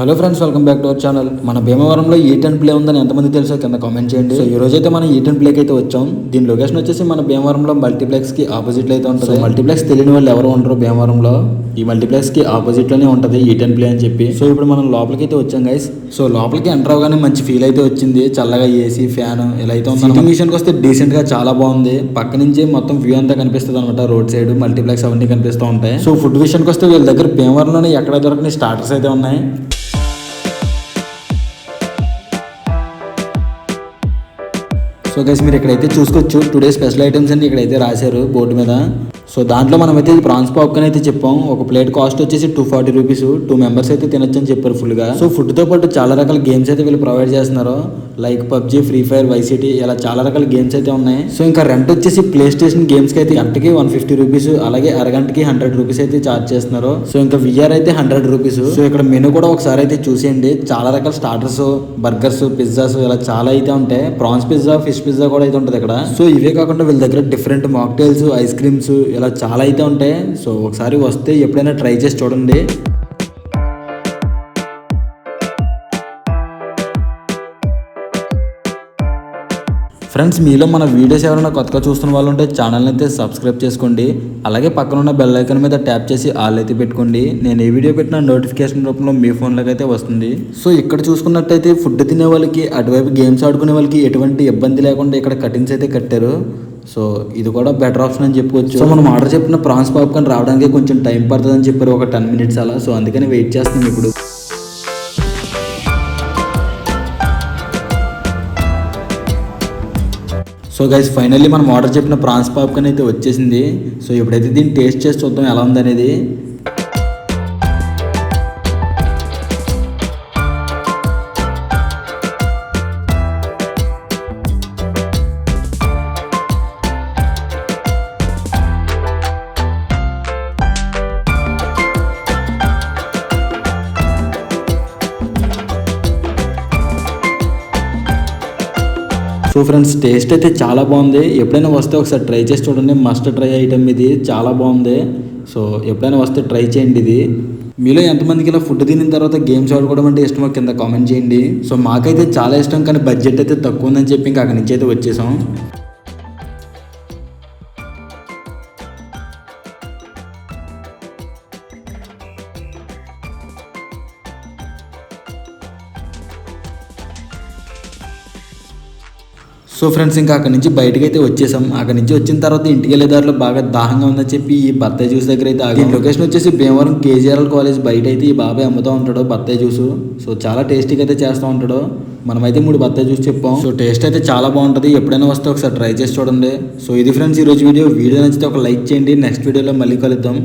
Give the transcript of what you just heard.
Hello friends, welcome back to our channel. మన భీమవరంలో eat and play ఉందని ఎంతమంది తెలుసో కింద కామెంట్ చేయండి. సో ఈ రోజు అయితే మనం ఈట్ అండ్ ప్లేకి అయితే వచ్చాం. దీని లొకేషన్ వచ్చేసి మన భీమవరంలో మల్టీప్లెక్స్ కి ఆపోజిట్ అయితే ఉంటుంది. మల్టీప్లెక్స్ తెలియని వాళ్ళు ఎవరు ఉండరు భీమవరంలో. ఈ మల్టీప్లెక్స్ కి ఆపోజిట్ లోనే ఉంటుంది ఈట్ అండ్ ప్లే అని చెప్పి. సో ఇప్పుడు మనం లోపలికి అయితే వచ్చాం గైస్. సో లోపలికి ఎంటర్ అవగానే మంచి ఫీల్ అయితే వచ్చింది. చల్లగా ఏసీ ఫ్యాన్ ఇలా అయితే ఉంది. సీటింగ్ విషయానికి వస్తే డీసెంట్ గా చాలా బాగుంది. పక్క నుంచి మొత్తం వ్యూ అంతా కనిపిస్తుంది అనమాట. రోడ్ సైడ్ మల్టీప్లెక్స్ అవన్నీ కనిపిస్తూ ఉంటాయి. సో ఫుడ్ విషయానికి వస్తే వీళ్ళ దగ్గర భీమవరంలోనే ఎక్కడ దొరకని స్టార్టర్స్ అయితే ఉన్నాయి. సో గైస్ మీరు ఇక్కడైతే చూసుకోవచ్చు టుడే స్పెషల్ ఐటమ్స్ అని ఇక్కడైతే రాశారు బోర్డు మీద. సో దాంట్లో మనమైతే ప్రాన్స్ పాప్కార్న్ అయితే చెప్పాం. ఒక ప్లేట్ కాస్ట్ వచ్చేసి 240 రూపీస్. 2 మెంబర్స్ అయితే తినొచ్చు అని చెప్పారు ఫుల్ గా. సో ఫుడ్ తో పాటు చాలా రకాల గేమ్స్ అయితే వీళ్ళు ప్రొవైడ్ చేస్తున్నారు. Like PUBG, free fire, Vice City ఇలా చాలా రకాల గేమ్స్ అయితే ఉన్నాయి. సో ఇంకా రెంట్ వచ్చేసి ప్లే స్టేషన్ గేమ్స్ కి అయితే గంటకి 150 రూపీస్, అలాగే అరగంటకి 100 రూపీస్ అయితే చార్జ్ చేస్తున్నారు. సో ఇంకా విఆర్ అయితే 100 రూపీస్. సో ఇక్కడ మెనూ కూడా ఒకసారి అయితే చూసేయండి. చాలా రకాల స్టార్టర్స్, బర్గర్స్, పిజ్జాస్ ఇలా చాలా అయితే ఉంటాయి. ప్రాన్స్ పిజ్జా, ఫిష్ పిజ్జా కూడా అయితే ఉంటుంది ఇక్కడ. సో ఇవే కాకుండా వీళ్ళ దగ్గర డిఫరెంట్ మాక్టైల్స్, ఐస్ క్రీమ్స్ ఇలా చాలా అయితే ఉంటాయి. సో ఒకసారి వస్తే ఎప్పుడైనా ట్రై చేసి చూడండి. ఫ్రెండ్స్, మీలో మన వీడియోస్ ఎవరైనా కొత్తగా చూస్తున్న వాళ్ళు ఉంటే ఛానల్ని అయితే సబ్స్క్రైబ్ చేసుకోండి. అలాగే పక్కన ఉన్న బెల్ ఐకాన్ మీద ట్యాప్ చేసి ఆల్ అయితే పెట్టుకోండి. నేను ఏ వీడియో పెట్టినా నోటిఫికేషన్ రూపంలో మీ ఫోన్లోకి అయితే వస్తుంది. సో ఇక్కడ చూసుకున్నట్టయితే ఫుడ్ తినే వాళ్ళకి, అటువైపు గేమ్స్ ఆడుకునే వాళ్ళకి ఎటువంటి ఇబ్బంది లేకుండా ఇక్కడ కటింగ్స్ అయితే కట్టారు. సో ఇది కూడా బెటర్ ఆప్షన్ అని చెప్పుకోవచ్చు. సో మనం ఆర్డర్ చెప్పిన ప్రాన్స్ పాప్కార్న్ రావడానికి కొంచెం టైం పడుతుంది అని చెప్పారు, ఒక 10 మినిట్స్ అలా. సో అందుకని వెయిట్ చేస్తున్నాం ఇప్పుడు. సో గైస్ ఫైనల్లీ మనం ఆర్డర్ చెప్పిన ప్రాన్స్ పాప్కార్న్ అయితే వచ్చేసింది. సో ఇప్పుడైతే దీన్ని టేస్ట్ చేసి చూద్దాం ఎలా ఉందనేది. సో ఫ్రెండ్స్, టేస్ట్ అయితే చాలా బాగుంది. ఎప్పుడైనా వస్తే ఒకసారి ట్రై చేసి చూడండి. మస్ట్ ట్రై ఐటమ్ ఇది, చాలా బాగుంది. సో ఎప్పుడైనా వస్తే ట్రై చేయండి ఇది. మీలో ఎంతమందికి ఇలా ఫుడ్ తినిన తర్వాత గేమ్స్ ఆడుకోవడం అంటే ఇష్టమో కింద కామెంట్ చేయండి. సో మాకైతే చాలా ఇష్టం, కానీ బడ్జెట్ అయితే తక్కువ ఉందని చెప్పి ఇంకా అక్కడి నుంచి అయితే వచ్చేసాం. సో ఫ్రెండ్స్, ఇంకా అక్కడి నుంచి బయటకు అయితే వచ్చేసాం. అక్కడి నుంచి వచ్చిన తర్వాత ఇంటికి వెళ్ళే దారిలో బాగా దాహంగా ఉందని చెప్పి ఈ బత్తాయి జ్యూస్ దగ్గర అయితే ఆగి. లొకేషన్ వచ్చేసి భీమవరం కేజీఆర్ఎల్ కాలేజ్ బయట అయితే ఈ బాబాయ్ అమ్ముతూ ఉంటాడు బత్తాయి జ్యూస్. సో చాలా టేస్టీగా అయితే చేస్తూ ఉంటాడు. మనమైతే 3 బత్తాయి జ్యూస్ చెప్పాం. సో టేస్ట్ అయితే చాలా బాగుంటుంది. ఎప్పుడైనా వస్తే ఒకసారి ట్రై చేసి చూడండి. సో ఇది ఫ్రెండ్స్ ఈరోజు వీడియో నచ్చితే ఒక లైక్ చేయండి. నెక్స్ట్ వీడియోలో మళ్ళీ కలుద్దాం.